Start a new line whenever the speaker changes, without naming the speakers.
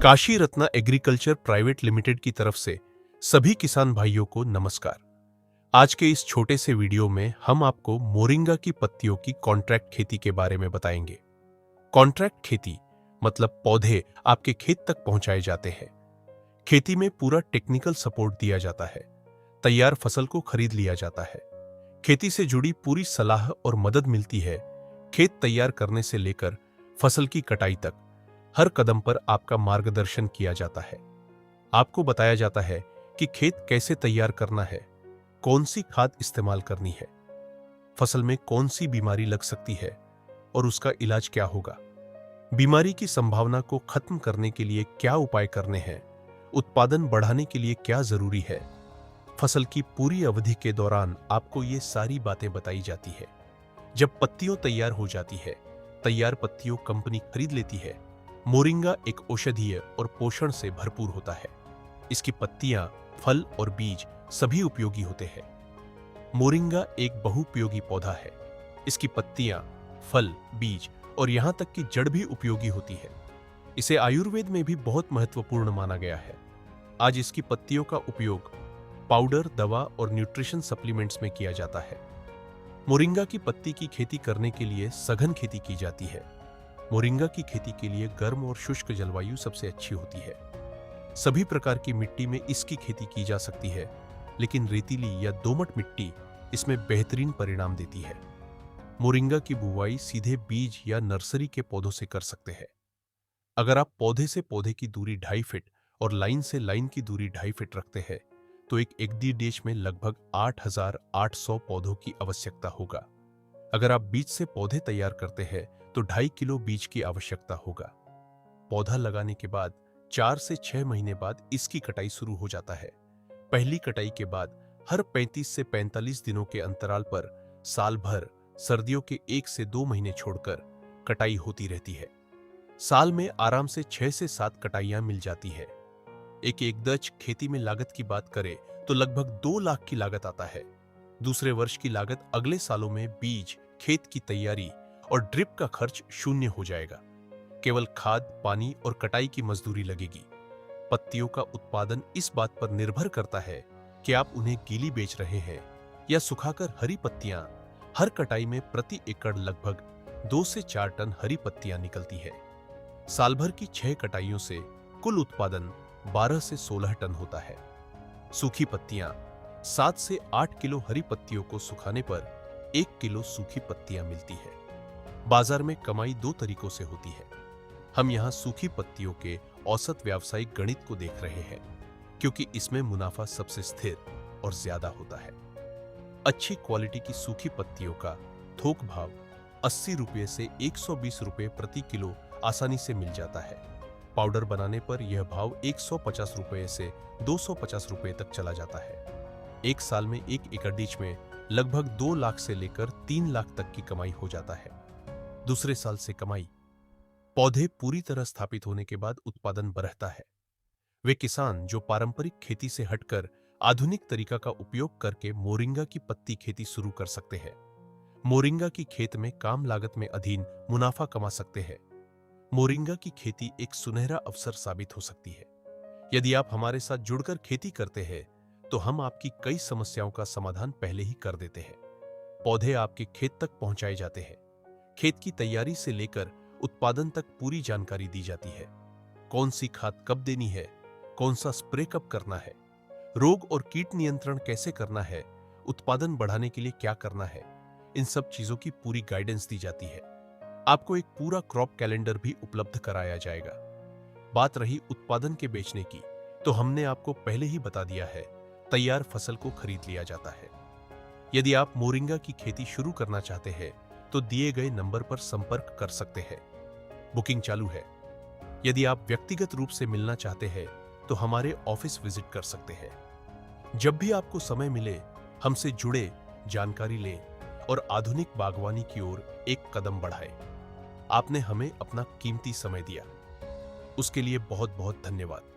Kashi Ratna agriculture private limited की तरफ से सभी किसान भाइयों को नमस्कार। आज के इस छोटे से वीडियो में हम आपको मोरिंगा की पत्तियों की कॉन्ट्रैक्ट खेती के बारे में बताएंगे। कॉन्ट्रैक्ट खेती मतलब पौधे आपके खेत तक पहुंचाए जाते हैं। खेती में पूरा टेक्निकल सपोर्ट दिया जाता है। तैयार फसल को खरीद लिया जाता है। खेती से जुड़ी पूरी सलाह और मदद मिलती है। खेत तैयार करने से लेकर फसल की कटाई तक हर कदम पर आपका मार्गदर्शन किया जाता है। आपको बताया जाता है कि खेत कैसे तैयार करना है, कौन सी खाद इस्तेमाल करनी है, फसल में कौन सी बीमारी लग सकती है और उसका इलाज क्या होगा, बीमारी की संभावना को खत्म करने के लिए क्या उपाय करने हैं, उत्पादन बढ़ाने के लिए क्या जरूरी है। फसल की पूरी अवधि के दौरान आपको ये सारी बातें बताई जाती है। जब पत्तियों तैयार हो जाती है, तैयार पत्तियों कंपनी खरीद लेती है। मोरिंगा एक औषधीय और पोषण से भरपूर होता है। इसकी पत्तियां, फल और बीज सभी उपयोगी होते हैं। मोरिंगा एक बहुउपयोगी पौधा है। इसकी पत्तियां, फल, बीज और यहां तक कि जड़ भी उपयोगी होती है। इसे आयुर्वेद में भी बहुत महत्वपूर्ण माना गया है। आज इसकी पत्तियों का उपयोग पाउडर, दवा और न्यूट्रिशन सप्लीमेंट्स में किया जाता है। मोरिंगा की पत्ती की खेती करने के लिए सघन खेती की जाती है। मोरिंगा की खेती के लिए गर्म और शुष्क जलवायु सबसे अच्छी होती है। सभी प्रकार की मिट्टी में इसकी खेती की जा सकती है, लेकिन रेतीली या दोमट मिट्टी इसमें बेहतरीन परिणाम देती है। मोरिंगा की बुवाई सीधे बीज या नर्सरी के पौधों से कर सकते हैं। अगर आप पौधे से पौधे की दूरी 2.5 फीट और लाइन से लाइन की दूरी 2.5 फीट रखते हैं, तो एक एग्री डिश में लगभग 8,800 पौधों की आवश्यकता होगा। अगर आप बीज से पौधे तैयार करते हैं तो 2.5 किलो बीज की आवश्यकता होगा। पौधा लगाने के बाद 4 से 6 महीने बाद इसकी कटाई शुरू हो जाता है। पहली कटाई के बाद हर 35 से 45 दिनों के अंतराल पर साल भर सर्दियों के 1 से 2 महीने छोड़कर कटाई होती रहती है। साल में आराम से 6 से 7 कटाइयां मिल जाती है। एक एकदच खेती में लागत की बात करें तो लगभग 2 लाख की लागत आता है। दूसरे वर्ष की लागत अगले सालों में बीज, खेत की तैयारी और ड्रिप का खर्च शून्य हो जाएगा। केवल खाद, पानी और कटाई की मजदूरी लगेगी। पत्तियों का उत्पादन इस बात पर निर्भर करता है कि आप उन्हें गीली बेच रहे हैं या सुखाकर हरी पत्तियां। हर कटाई में प्रति एकड़ लगभग 2 से 4 टन हरी पत्तियां निकलती है। साल भर की 6 कटाइयों से कुल उत्पादन 12 से 16 टन होता है। सूखी पत्तियां 7 से 8 किलो हरी पत्तियों को सुखाने पर 1 किलो सूखी पत्तियां मिलती है। बाजार में कमाई 2 तरीकों से होती है। हम यहां सूखी पत्तियों के औसत व्यावसायिक गणित को देख रहे हैं, क्योंकि इसमें मुनाफा सबसे स्थिर और ज्यादा होता है। अच्छी क्वालिटी की सूखी पत्तियों का थोक भाव 80 रुपये से 120 रुपये प्रति किलो आसानी से मिल जाता है। पाउडर बनाने पर यह भाव 150 रुपये से 250 रुपये तक चला जाता है। एक साल में एक एकड़ डीच में लगभग 2 लाख से लेकर 3 लाख तक की कमाई हो जाता है। दूसरे साल से कमाई। पौधे पूरी तरह स्थापित होने के बाद उत्पादन बढ़ता है। वे किसान जो पारंपरिक खेती से हटकर आधुनिक तरीका का उपयोग करके मोरिंगा की पत्ती खेती शुरू कर सकते हैं, मोरिंगा की खेत में कम लागत में अधीन मुनाफा कमा सकते हैं। मोरिंगा की खेती एक सुनहरा अवसर साबित हो सकती है। यदि आप हमारे साथ जुड़कर खेती करते हैं तो हम आपकी कई समस्याओं का समाधान पहले ही कर देते हैं। पौधे आपके खेत तक पहुंचाए जाते हैं। खेत की तैयारी से लेकर उत्पादन तक पूरी जानकारी दी जाती है। कौन सी खाद कब देनी है, कौन सा स्प्रे कब करना है, रोग और कीट नियंत्रण कैसे करना है, उत्पादन बढ़ाने के लिए क्या करना है, इन सब चीजों की पूरी गाइडेंस दी जाती है। आपको एक पूरा क्रॉप कैलेंडर भी उपलब्ध कराया जाएगा। बात रही उत्पादन के बेचने की, तो हमने आपको पहले ही बता दिया है, तैयार फसल को खरीद लिया जाता है। यदि आप मोरिंगा की खेती शुरू करना चाहते हैं तो दिए गए नंबर पर संपर्क कर सकते हैं। बुकिंग चालू है। यदि आप व्यक्तिगत रूप से मिलना चाहते हैं तो हमारे ऑफिस विजिट कर सकते हैं। जब भी आपको समय मिले, हमसे जुड़े, जानकारी लें और आधुनिक बागवानी की ओर एक कदम बढ़ाएं। आपने हमें अपना कीमती समय दिया, उसके लिए बहुत बहुत धन्यवाद।